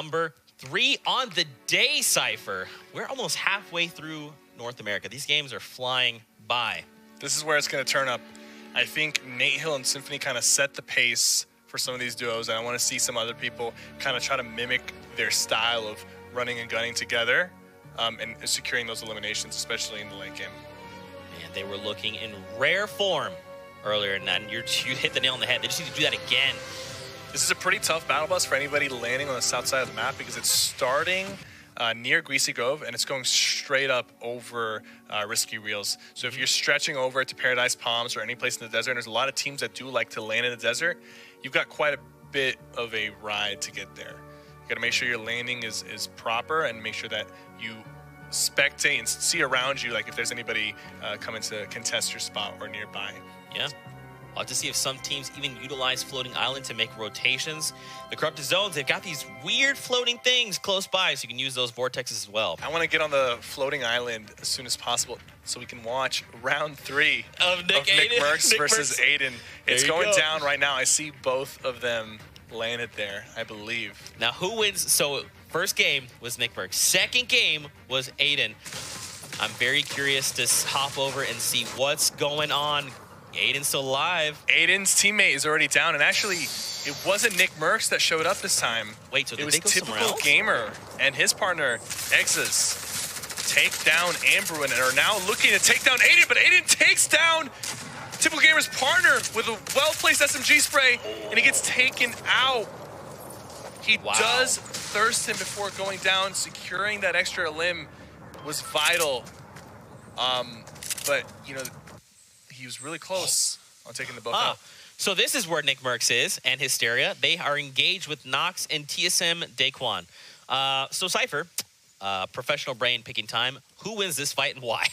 number 3 on the day, Cypher. We're almost halfway through North America. These games are flying by. This is where it's going to turn up. I think Nate Hill and Symphony kind of set the pace for some of these duos, and I want to see some other people kind of try to mimic their style of running and gunning together and securing those eliminations, especially in the late game. Man, they were looking in rare form earlier, and you hit the nail on the head. They just need to do that again. This is a pretty tough battle bus for anybody landing on the south side of the map because it's starting near Greasy Grove, and it's going straight up over Risky Reels. So if you're stretching over to Paradise Palms or any place in the desert, and there's a lot of teams that do like to land in the desert, you've got quite a bit of a ride to get there. You got to make sure your landing is proper and make sure that you spectate and see around you, like if there's anybody coming to contest your spot or nearby. Yeah. We'll have to see if some teams even utilize Floating Island to make rotations. The Corrupted Zones, they've got these weird floating things close by, so you can use those vortexes as well. I want to get on the Floating Island as soon as possible so we can watch round 3 of Nick Merckx versus Aiden. It's going down right now. I see both of them landed there, I believe. Now, who wins? So, first game was Nick Merckx. Second game was Aiden. I'm very curious to hop over and see what's going on. Aiden's still alive. Aiden's teammate is already down, and actually, it wasn't Nick Merckx that showed up this time. Wait, so it was Typical Gamer and his partner, Exas, take down Ambrew and are now looking to take down Aiden, but Aiden takes down Typical Gamer's partner with a well-placed SMG spray, and he gets taken out. He does thirst him before going down. Securing that extra limb was vital. But, you know, he was really close on taking the both out. So this is where Nick Merckx is and Hysteria. They are engaged with Nox and TSM Daquan. So Cypher, professional brain picking time. Who wins this fight and why?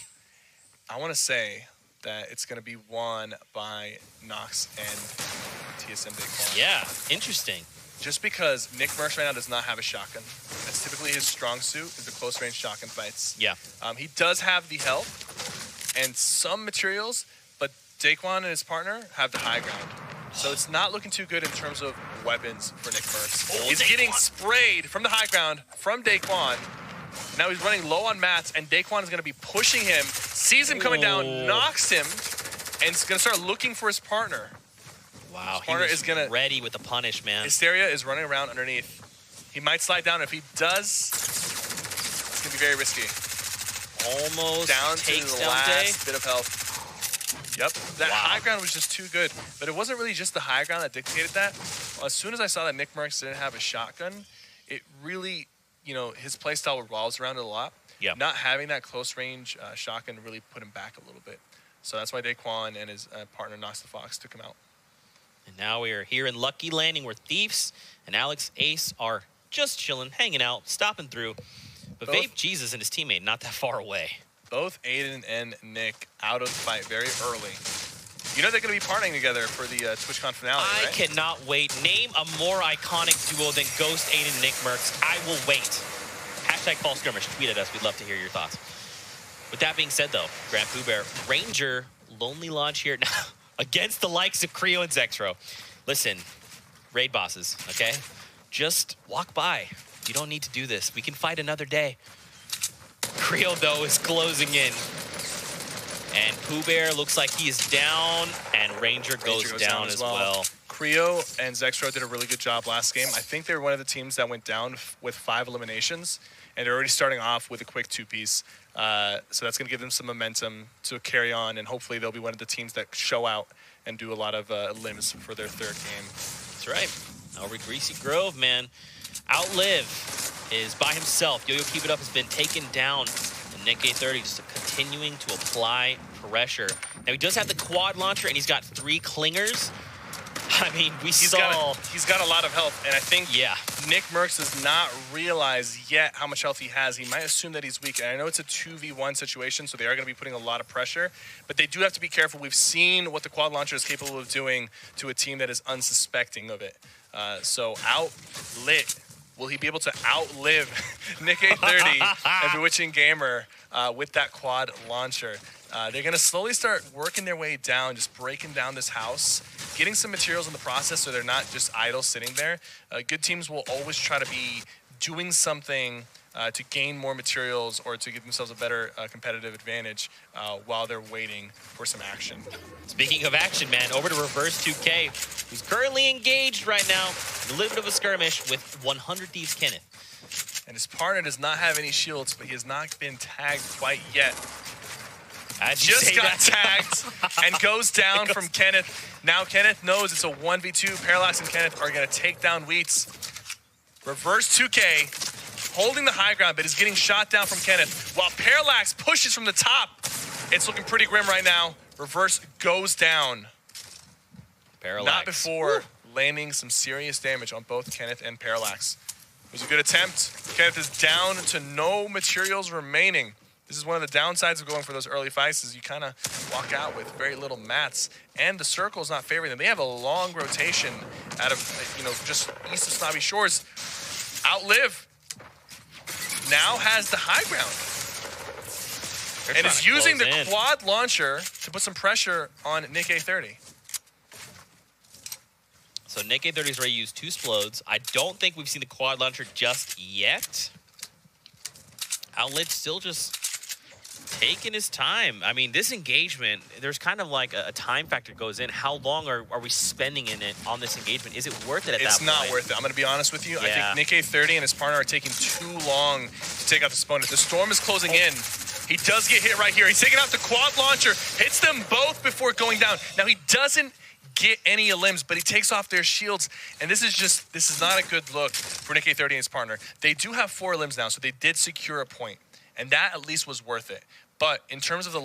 I want to say that it's going to be won by Nox and TSM Daquan. Yeah, interesting. Just because Nick Merckx right now does not have a shotgun. That's typically his strong suit, is the close-range shotgun fights. Yeah. He does have the health and some materials, but Daquan and his partner have the high ground. So it's not looking too good in terms of weapons for Nick Merckx. He's getting sprayed from the high ground from Daquan. Now he's running low on mats, and Daquan is going to be pushing him, sees him coming down, knocks him, and is going to start looking for his partner. Wow, his partner is gonna ready with the punish, man. Hysteria is running around underneath. He might slide down. If he does, it's going to be very risky. Almost down to the last bit of health. Yep, that high ground was just too good. But it wasn't really just the high ground that dictated that. As soon as I saw that Nick Merckx didn't have a shotgun, it really, you know, his playstyle revolves around it a lot. Yep. Not having that close range shotgun really put him back a little bit. So that's why Daquan and his partner Nox the Fox took him out. And now we are here in Lucky Landing where Thieves and Alex Ace are just chilling, hanging out, stopping through. But Vape Jesus and his teammate not that far away. Both Aiden and Nick out of the fight very early. You know they're going to be partnering together for the TwitchCon finale, right? I cannot wait. Name a more iconic duo than Ghost Aiden and Nick Merckx. I will wait. Hashtag Fall Skirmish. Tweet at us. We'd love to hear your thoughts. With that being said, though, Grand Pooh Bear, Ranger, Lonely Lodge here now against the likes of Creo and Zexro. Listen, raid bosses, okay? Just walk by. You don't need to do this. We can fight another day. Creo, though, is closing in. And Pooh Bear looks like he is down, and Ranger goes down as well. Creo and Zexro did a really good job last game. I think they were one of the teams that went down with 5 eliminations, and they're already starting off with a quick 2-piece. So that's going to give them some momentum to carry on, and hopefully they'll be one of the teams that show out and do a lot of limbs for their 3rd game. That's right. Over Greasy Grove, man. Outlive is by himself. Yo-Yo Keep It Up has been taken down. And Nick A30 just continuing to apply pressure. Now, he does have the quad launcher, and he's got 3 clingers. I mean, he's got a lot of health, and I think Nick Merckx does not realize yet how much health he has. He might assume that he's weak, and I know it's a 2v1 situation, so they are going to be putting a lot of pressure, but they do have to be careful. We've seen what the quad launcher is capable of doing to a team that is unsuspecting of it. So outlit. Will he be able to outlive Nick A30 and Bewitching Gamer with that quad launcher? They're going to slowly start working their way down, just breaking down this house, getting some materials in the process so they're not just idle sitting there. Good teams will always try to be doing something to gain more materials or to give themselves a better competitive advantage while they're waiting for some action. Speaking of action, man, over to Reverse 2K, who's currently engaged right now in a little bit of a skirmish with 100 Thieves Kenneth. And his partner does not have any shields, but he has not been tagged quite yet. Just got tagged and goes down from Kenneth. Now Kenneth knows it's a 1v2. Parallax and Kenneth are going to take down Wheats. Reverse 2K holding the high ground, but is getting shot down from Kenneth. While Parallax pushes from the top. It's looking pretty grim right now. Reverse goes down. Parallax. Not before landing some serious damage on both Kenneth and Parallax. It was a good attempt. Kenneth is down to no materials remaining. This is one of the downsides of going for those early fights is you kind of walk out with very little mats, and the circle is not favoring them. They have a long rotation out of, you know, just east of Snobby Shores. Outlive now has the high ground and is using the quad launcher to put some pressure on Nick A30. So Nick A30 is ready to use 2 Splodes. I don't think we've seen the quad launcher just yet. Outlet still just taking his time. I mean, this engagement, there's kind of like a time factor goes in. How long are we spending in it on this engagement? Is it worth it at that point? It's not worth it. I'm going to be honest with you. Yeah. I think Nick A30 and his partner are taking too long to take out this opponent. The storm is closing in. He does get hit right here. He's taking out the quad launcher, hits them both before going down. Now, he doesn't get any limbs, but he takes off their shields, and this is not a good look for Nick A30 and his partner. They do have 4 limbs now, so they did secure a point, and that at least was worth it. But in terms of the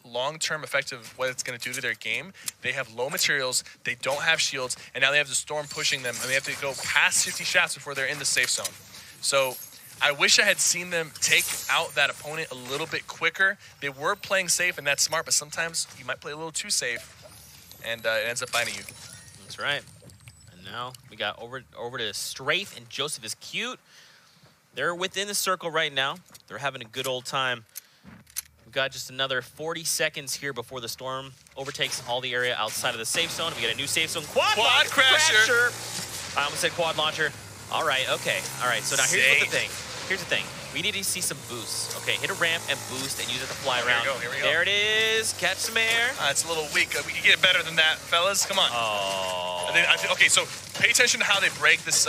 long-term effect of what it's going to do to their game, they have low materials, they don't have shields, and now they have the storm pushing them, and they have to go past 50 shots before they're in the safe zone. So I wish I had seen them take out that opponent a little bit quicker. They were playing safe, and that's smart, but sometimes you might play a little too safe, and it ends up biting you. That's right. And now we got over to Strafe, and Joseph is cute. They're within the circle right now. They're having a good old time. We've got just another 40 seconds here before the storm overtakes all the area outside of the safe zone. We get a new safe zone. Quad crasher. I almost said quad launcher. All right, okay. All right, so now here's the thing. Here's the thing. We need to see some boosts. Okay, hit a ramp and boost and use it to fly around. Here we go. There it is. Catch some air. It's a little weak. We can get better than that, fellas. Come on. Oh. Okay, so pay attention to how they break this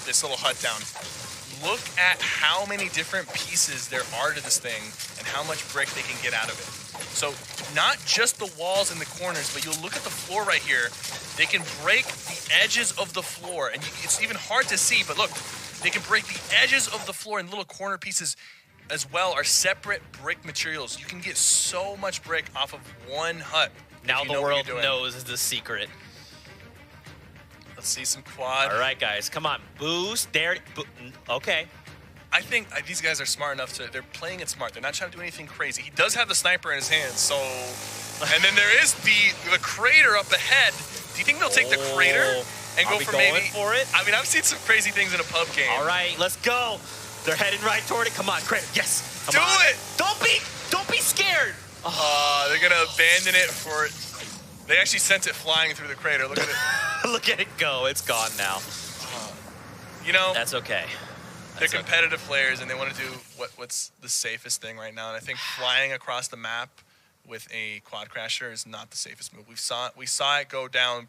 this little hut down. Look at how many different pieces there are to this thing and how much brick they can get out of it. So not just the walls and the corners, but you'll look at the floor right here. They can break the edges of the floor, and it's even hard to see, but look, they can break the edges of the floor, and little corner pieces as well are separate brick materials. You can get so much brick off of one hut. Now the world knows the secret. Let's see some quad. All right, guys, come on. Boost. There. Okay. I think these guys are smart enough they're playing it smart. They're not trying to do anything crazy. He does have the sniper in his hands, so. And then there is the crater up ahead. Do you think they'll take the crater and go for maybe? For it? I mean, I've seen some crazy things in a pub game. All right, let's go. They're heading right toward it. Come on, crater. Yes. Do it. Don't be scared. They're gonna abandon it for. They actually sent it flying through the crater. Look at it. Look at it go. It's gone now. You know. That's okay. They're competitive players, and they want to do what's the safest thing right now. And I think flying across the map with a quad crasher is not the safest move. We saw it go down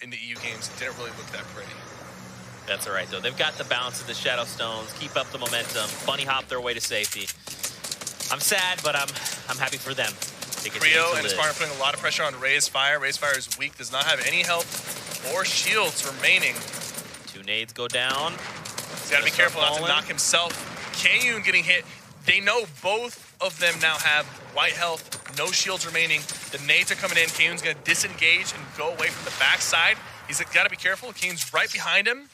in the EU games. It didn't really look that pretty. That's all right, though. They've got the bounce of the Shadow Stones. Keep up the momentum. Bunny hop their way to safety. I'm sad, but I'm happy for them. Creo and his partner putting a lot of pressure on Raise Fire. Raise Fire is weak, does not have any health or shields remaining. 2 nades go down. He's got to be careful not to knock himself. Kayun getting hit. They know both of them now have white health, no shields remaining. The nades are coming in. Kayun's going to disengage and go away from the backside. He's got to be careful. Kayun's right behind him.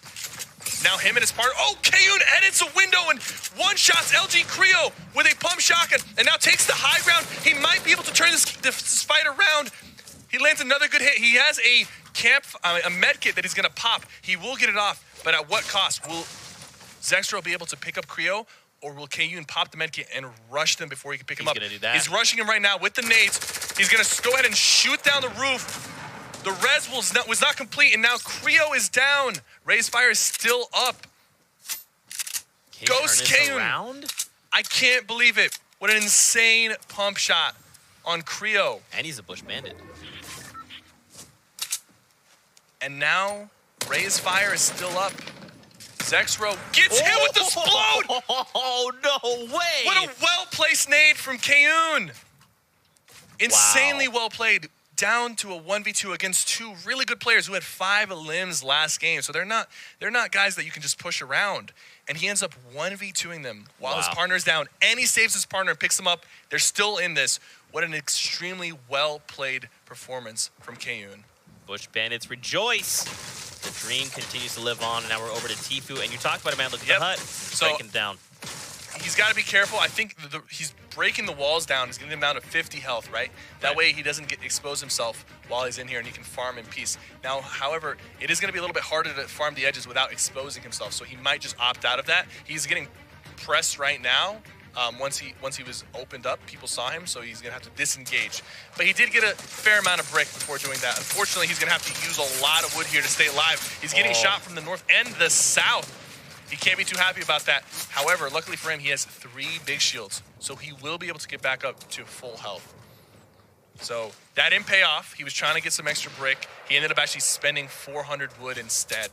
Now him and his partner. Oh, Kayun edits a window and one-shots LG Creo with a pump shotgun and now takes the high ground. He might be able to turn this fight around. He lands another good hit. He has a med kit that he's going to pop. He will get it off, but at what cost? Will Zextro be able to pick up Creo, or will Kayun pop the med kit and rush them before he can pick him up? He's going to do that. He's rushing him right now with the nades. He's going to go ahead and shoot down the roof. The res was not complete, and now Creo is down. Raise Fire is still up. Ghost Kayun. I can't believe it. What an insane pump shot on Creo. And he's a Bush Bandit. And now, Ray's fire is still up. Zexro gets hit with the explode! Oh, no way! What a well-placed nade from Kayun. Insanely well played. Down to a 1v2 against two really good players who had 5 limbs last game. So they're not guys that you can just push around. And he ends up 1v2ing them while his partner's down. And he saves his partner and picks him up. They're still in this. What an extremely well-played performance from Kayun. Bush Bandits rejoice. The dream continues to live on. And now we're over to Tfue. And you talked about it, man. Look at the hut. So breaking down. He's got to be careful. I think he's breaking the walls down. He's getting him down to 50 health, right? That way he doesn't expose himself while he's in here and he can farm in peace. Now, however, it is going to be a little bit harder to farm the edges without exposing himself, so he might just opt out of that. He's getting pressed right now. Once he was opened up, people saw him, so he's going to have to disengage. But he did get a fair amount of brick before doing that. Unfortunately, he's going to have to use a lot of wood here to stay alive. He's getting shot from the north and the south. He can't be too happy about that. However, luckily for him, he has 3 big shields, so he will be able to get back up to full health. So that didn't pay off. He was trying to get some extra brick. He ended up actually spending 400 wood instead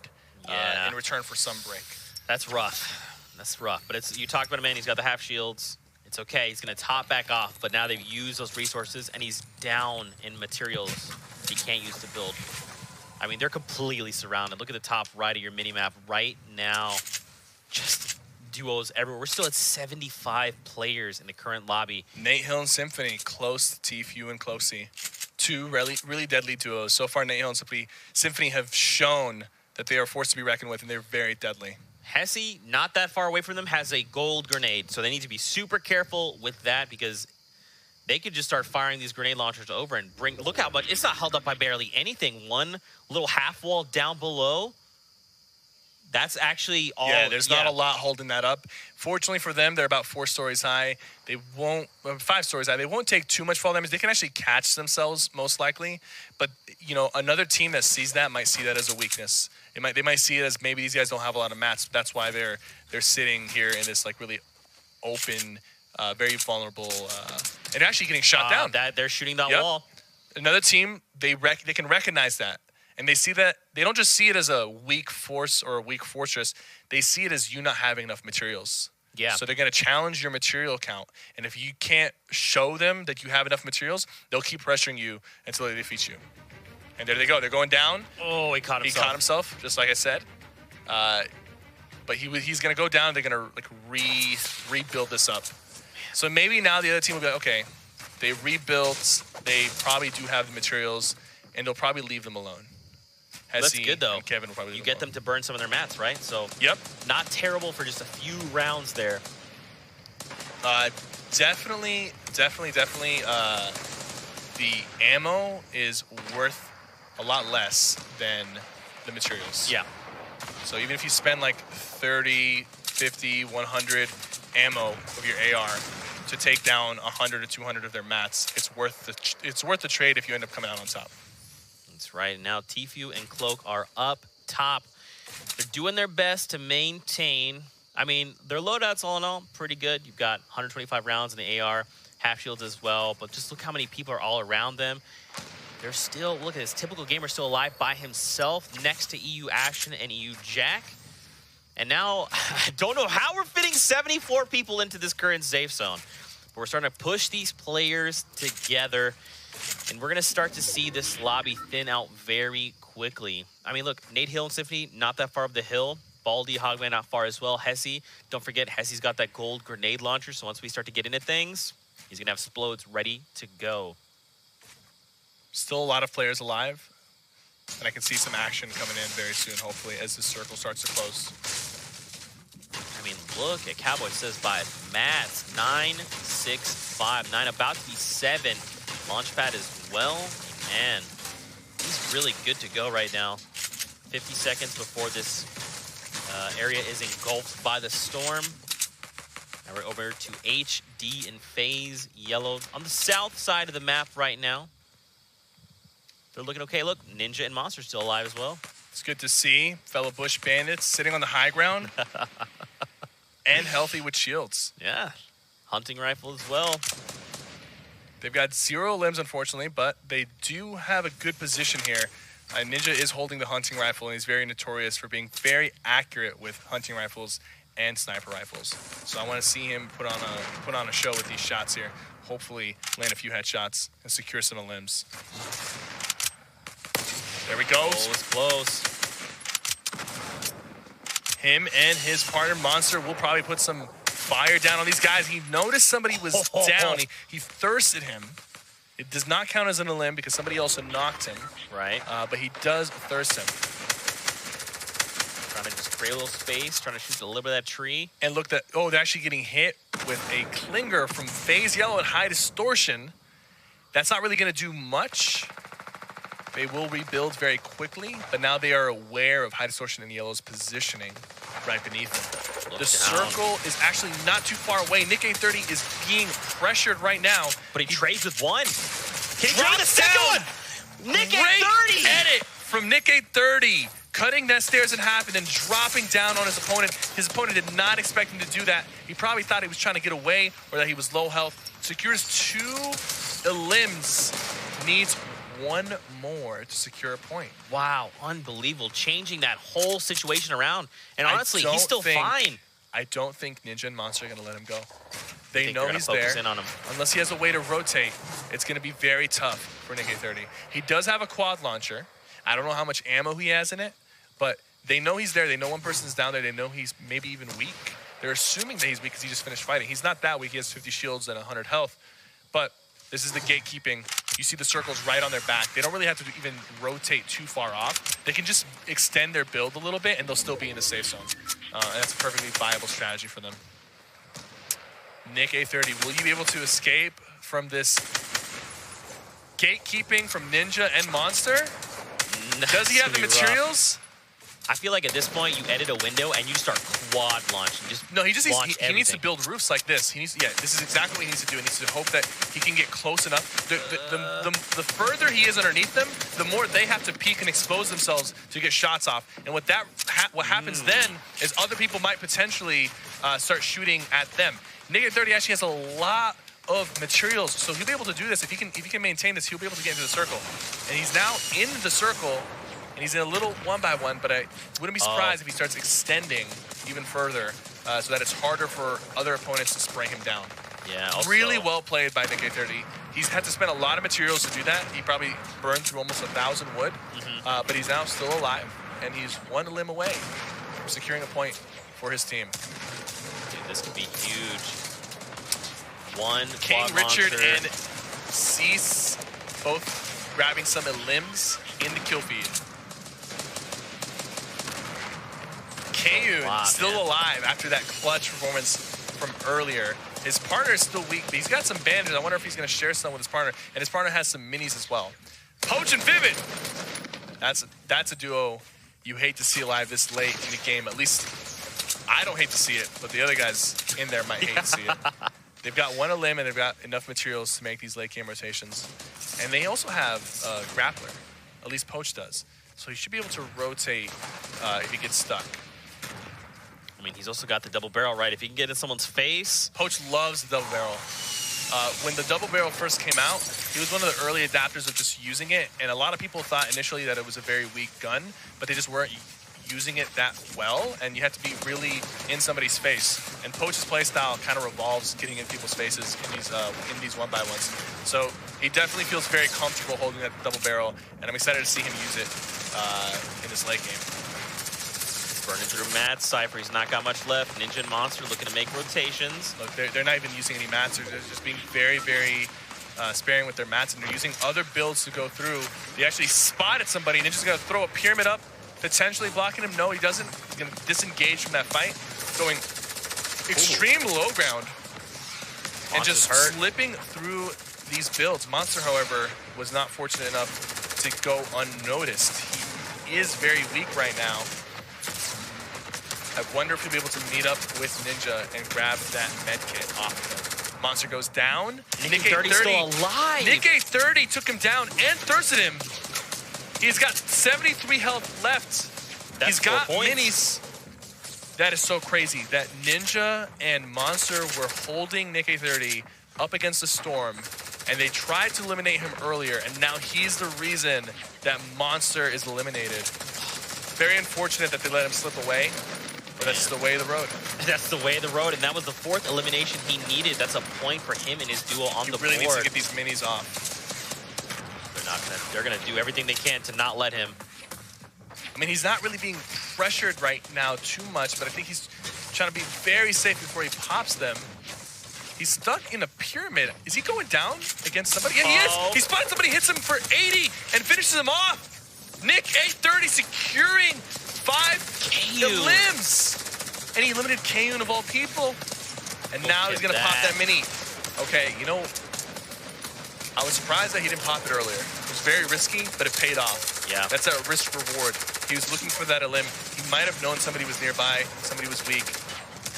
in return for some brick. That's rough. That's rough. But you talked about him, man. He's got the half shields. It's okay. He's going to top back off, but now they've used those resources, and he's down in materials he can't use to build. I mean, they're completely surrounded. Look at the top right of your minimap right now. Just duos everywhere. We're still at 75 players in the current lobby. Nate Hill and Symphony close to Tfue and Closey. 2 really deadly duos. So far, Nate Hill and Symphony have shown that they are forced to be reckoned with, and they're very deadly. Hesse, not that far away from them, has a gold grenade. So they need to be super careful with that because they could just start firing these grenade launchers over and look how much, it's not held up by barely anything. One little half wall down below. That's actually all. Yeah, there's not a lot holding that up. Fortunately for them, they're about 4 stories high. They won't, 5 stories high. They won't take too much fall damage. They can actually catch themselves most likely. But you know, another team that sees that might see that as a weakness. They might see it as maybe these guys don't have a lot of mats. That's why they're sitting here in this like really open, very vulnerable, and actually getting shot down. That they're shooting that wall. Another team they can recognize that. And they see that, they don't just see it as a weak force or a weak fortress. They see it as you not having enough materials. Yeah. So they're going to challenge your material count. And if you can't show them that you have enough materials, they'll keep pressuring you until they defeat you. And there they go. They're going down. Oh, he caught himself. He caught himself, just like I said. But he's going to go down. They're going to like rebuild this up. So maybe now the other team will be like, okay, they rebuilt. They probably do have the materials, and they'll probably leave them alone. That's good, though. Kevin will probably you get them to burn some of their mats, right? So not terrible for just a few rounds there. Definitely. The ammo is worth a lot less than the materials. Yeah. So even if you spend like 30, 50, 100 ammo of your AR to take down 100 or 200 of their mats, it's worth the trade if you end up coming out on top. That's right. Now Tfue and Cloak are up top. They're doing their best to maintain. I mean, their loadouts all in all pretty good. You've got 125 rounds in the AR, half shields as well. But just look how many people are all around them. They're still, look at this, typical gamer still alive by himself next to EU Action and EU Jack. And now, I don't know how we're fitting 74 people into this current safe zone. But we're starting to push these players together. And we're going to start to see this lobby thin out very quickly. I mean, look, Nate Hill and Symphony, not that far up the hill. Baldy, Hogman, not far as well. Hesse, don't forget, Hesse's got that gold grenade launcher. So once we start to get into things, he's going to have Splodes ready to go. Still a lot of players alive. And I can see some action coming in very soon, hopefully, as the circle starts to close. I mean, look at Cowboy says by Mats, 9, 6, 5, 9, about to be 7. Launchpad as well. Man, he's really good to go right now. 50 seconds before this area is engulfed by the storm. Now we're over to HD and Phase Yellow on the south side of the map right now. They're looking okay. Look, Ninja and Monster still alive as well. It's good to see fellow Bush Bandits sitting on the high ground. and healthy with shields. Yeah. Hunting rifle as well. They've got 0 limbs, unfortunately, but they do have a good position here. Ninja is holding the hunting rifle, and he's very notorious for being very accurate with hunting rifles and sniper rifles. So I want to see him put on a show with these shots here. Hopefully land a few headshots and secure some limbs. There we go. Close. Him and his partner Monster will probably put some fire down on these guys. He noticed somebody was down. He thirsted him. It does not count as an limb because somebody else knocked him. Right. But he does thirst him. Trying to just create a little space, trying to shoot a little bit of that tree. And look, they're actually getting hit with a clinger from FaZe Yellow at high distortion. That's not really going to do much. They will rebuild very quickly, but now they are aware of high distortion and Yellow's positioning right beneath them. The circle is actually not too far away. Nick 830 is being pressured right now. But he trades with one. Can he drop the second one? Nick 830! Edit from Nick 830. Cutting that stairs in half and then dropping down on his opponent. His opponent did not expect him to do that. He probably thought he was trying to get away or that he was low health. Secures 2 limbs. Needs 1 more to secure a point. Wow, unbelievable. Changing that whole situation around. And honestly, he's still fine. I don't think Ninja and Monster are going to let him go. They know he's there. In on him. Unless he has a way to rotate, it's going to be very tough for Nick 830. He does have a quad launcher. I don't know how much ammo he has in it, but they know he's there. They know one person's down there. They know he's maybe even weak. They're assuming that he's weak because he just finished fighting. He's not that weak. He has 50 shields and 100 health. But this is the gatekeeping. You see the circles right on their back. They don't really have to even rotate too far off. They can just extend their build a little bit, and they'll still be in the safe zone. And that's a perfectly viable strategy for them. Nick 830, will you be able to escape from this gatekeeping from Ninja and Monster? Does he have the materials? I feel like at this point you edit a window and you start quad launching. He needs to build roofs like this. This is exactly what he needs to do. He needs to hope that he can get close enough. The further he is underneath them, the more they have to peek and expose themselves to get shots off. And what happens then is other people might potentially start shooting at them. Nick 30 actually has a lot of materials, so he'll be able to do this. If he can maintain this, he'll be able to get into the circle. And he's now in the circle. And he's in a little 1-by-1, but I wouldn't be surprised if he starts extending even further so that it's harder for other opponents to spray him down. Yeah, really well played by Nick 830. He's had to spend a lot of materials to do that. He probably burned through almost 1,000 wood, but he's now still alive, and he's 1 limb away from securing a point for his team. Dude, this could be huge. King Richard and Cease both grabbing some limbs in the kill feed. Kayun still alive after that clutch performance from earlier. His partner is still weak, but he's got some bandages. I wonder if he's going to share some with his partner. And his partner has some minis as well. Poach and Vivid! That's a duo you hate to see alive this late in the game. At least I don't hate to see it, but the other guys in there might hate to see it. They've got 1 limb and they've got enough materials to make these late game rotations. And they also have a grappler. At least Poach does. So he should be able to rotate if he gets stuck. I mean, he's also got the double barrel, right? If he can get in someone's face. Poach loves the double barrel. When the double barrel first came out, he was one of the early adapters of just using it. And a lot of people thought initially that it was a very weak gun, but they just weren't using it that well. And you have to be really in somebody's face. And Poach's playstyle kind of revolves getting in people's faces in these 1-by-1s. So he definitely feels very comfortable holding that double barrel. And I'm excited to see him use it in this late game. Burning through Mad Cypher. He's not got much left. Ninja and Monster looking to make rotations. Look, they're not even using any mats. They're just being very, very sparing with their mats, and they're using other builds to go through. They actually spotted somebody. Ninja's going to throw a pyramid up, potentially blocking him. No, he doesn't. He's going to disengage from that fight, going extreme low ground and just slipping through these builds. Monster, however, was not fortunate enough to go unnoticed. He is very weak right now. I wonder if he'll be able to meet up with Ninja and grab that med kit off of him. Monster goes down. Nick 830 still alive. Nick 830 took him down and thirsted him. He's got 73 health left. That's He's got 4 points. minis. That is so crazy that Ninja and Monster were holding Nick A30 up against the Storm, and they tried to eliminate him earlier, and now he's the reason that Monster is eliminated. Very unfortunate that they let him slip away, but that's the way of the road. That's the way of the road, and that was the 4th elimination he needed. That's a point for him and his duo on the board. He really needs to get these minis off. They're gonna do everything they can to not let him. I mean, he's not really being pressured right now too much, but I think he's trying to be very safe before he pops them. He's stuck in a pyramid. Is he going down against somebody? Yeah, he is. He spotted somebody, hits him for 80, and finishes him off. Nick A30 securing 5 limbs. And he eliminated Kayun of all people. And now he's going to pop that mini. Okay, you know, I was surprised that he didn't pop it earlier. It was very risky, but it paid off. Yeah. That's a risk reward. He was looking for that elim. He might have known somebody was nearby, somebody was weak.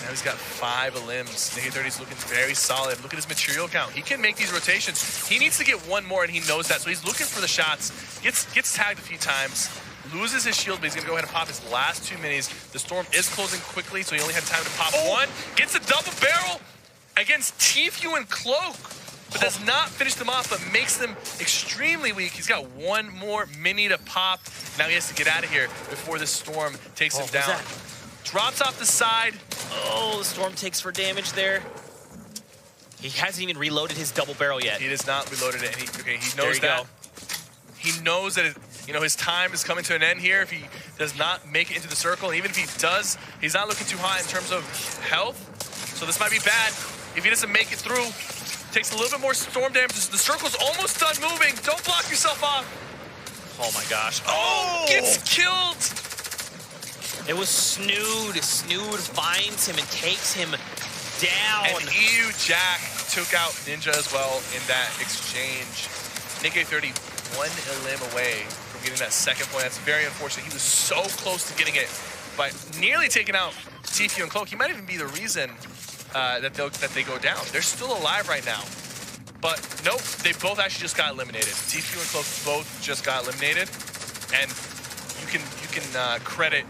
Now he's got 5 elims. Nick A30's looking very solid. Look at his material count. He can make these rotations. He needs to get one more, and he knows that. So he's looking for the shots. Gets tagged a few times. Loses his shield, but he's going to go ahead and pop his last 2 minis. The Storm is closing quickly, so he only had time to pop one. Gets a double barrel against Tfue and Cloak, but does not finish them off, but makes them extremely weak. He's got one more mini to pop. Now he has to get out of here before the Storm takes him down. Drops off the side. Oh, the Storm takes for damage there. He hasn't even reloaded his double barrel yet. He has not reloaded it, and he knows that. He knows that his time is coming to an end here if he does not make it into the circle. And even if he does, he's not looking too high in terms of health. So this might be bad. If he doesn't make it through, takes a little bit more Storm damage. The circle's almost done moving. Don't block yourself off. Oh my gosh. Oh, gets killed. It was Snood. Snood finds him and takes him down. And EU Jack took out Ninja as well in that exchange. Nick A30 1 elim away from getting that second point. That's very unfortunate. He was so close to getting it, but nearly taking out Tfue and Cloak. He might even be the reason that they go down. They're still alive right now. But nope, they both actually just got eliminated. Tfue and Cloak both just got eliminated, and you can credit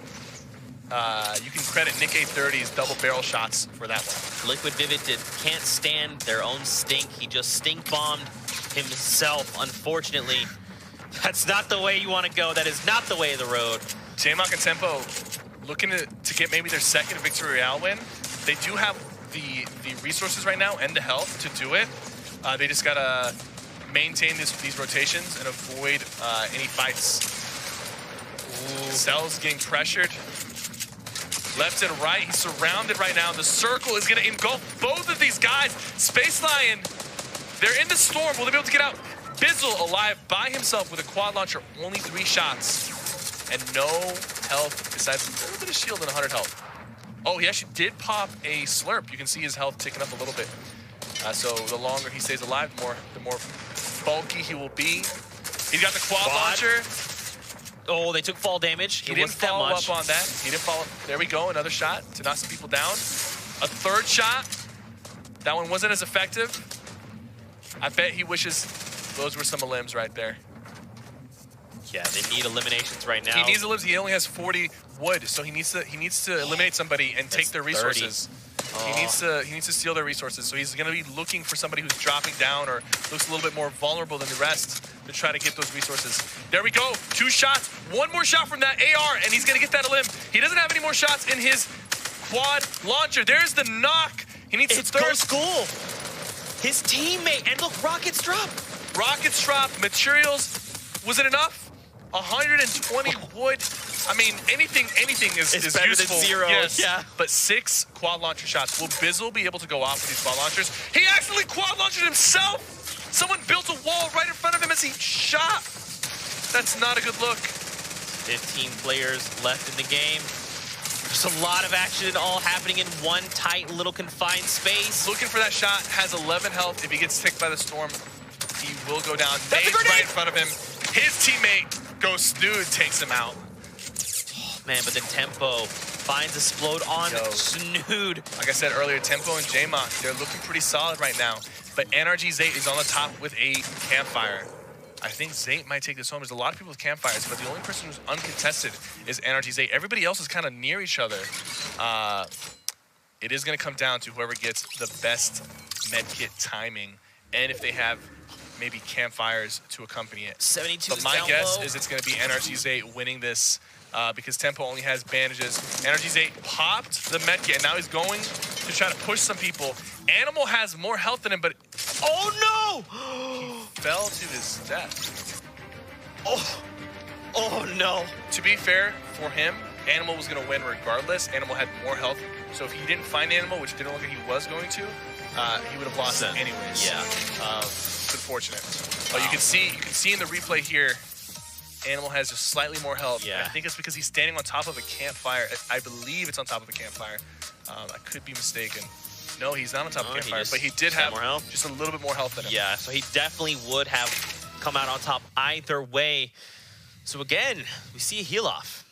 Nick A30's double barrel shots for that one. Liquid Vivid can't stand their own stink. He just stink bombed himself, unfortunately. That's not the way you want to go. That is not the way of the road. JMOC and Tempo looking to get maybe their second Victory Royale win. They do have the resources right now and the health to do it. They just got to maintain these rotations and avoid any fights. Cell's getting pressured. Left and right, he's surrounded right now. The circle is gonna engulf both of these guys. Space Lion, they're in the Storm. Will they be able to get out? Bizzle alive by himself with a quad launcher. Only 3 shots and no health besides a little bit of shield and 100 health. Oh, he actually did pop a slurp. You can see his health ticking up a little bit. So the longer he stays alive, the more bulky he will be. He's got the quad launcher. Oh, they took fall damage. He didn't follow up on that. He didn't follow. There we go. Another shot to knock some people down. A third shot. That one wasn't as effective. I bet he wishes those were some elims right there. Yeah, they need eliminations right now. He needs elims. He only has 40 wood, so he needs to eliminate somebody and take their resources. He needs to steal their resources. So he's going to be looking for somebody who's dropping down or looks a little bit more vulnerable than the rest to try to get those resources. There we go. 2 shots. One more shot from that AR, and he's going to get that elim. He doesn't have any more shots in his quad launcher. There's the knock. He needs to third. School. His teammate. And look, rockets drop. Rockets drop. Materials. Was it enough? 120 wood. I mean, anything is better useful. than 0. Yes. Yeah. But 6 quad launcher shots. Will Bizzle be able to go off with these quad launchers? He actually quad launched himself. Someone built a wall right in front of him as he shot. That's not a good look. 15 players left in the game. There's a lot of action all happening in one tight little confined space. Looking for that shot. Has 11 health. If he gets ticked by the Storm, he will go down. That's a grenade! Right in front of him. His teammate, Ghost Snood, takes him out. Man, but then Tempo finds Explode on Snood. Like I said earlier, Tempo and JMOC, they're looking pretty solid right now. But NRG's 8 is on the top with a campfire. I think Zate might take this home. There's a lot of people with campfires, but the only person who's uncontested is NRG Zate. Everybody else is kind of near each other. It is going to come down to whoever gets the best medkit timing, and if they have maybe campfires to accompany it. 72 But my guess is it's going to be NRG Zate winning this because Tempo only has bandages. NRG Zate popped the medkit, and now he's going to try to push some people. Animal has more health than him, but oh no! He fell to his death. Oh no! To be fair, for him, Animal was going to win regardless. Animal had more health, so if he didn't find Animal, which didn't look like he was going to, he would have lost anyways. Yeah. Unfortunate. But you can see in the replay here, Animal has just slightly more health. Yeah. I think it's because he's standing on top of a campfire. I believe it's on top of a campfire. I could be mistaken. No, he's not on top of a campfire, but he did have just a little bit more health than him. Yeah, so he definitely would have come out on top either way. So again, we see a heal off.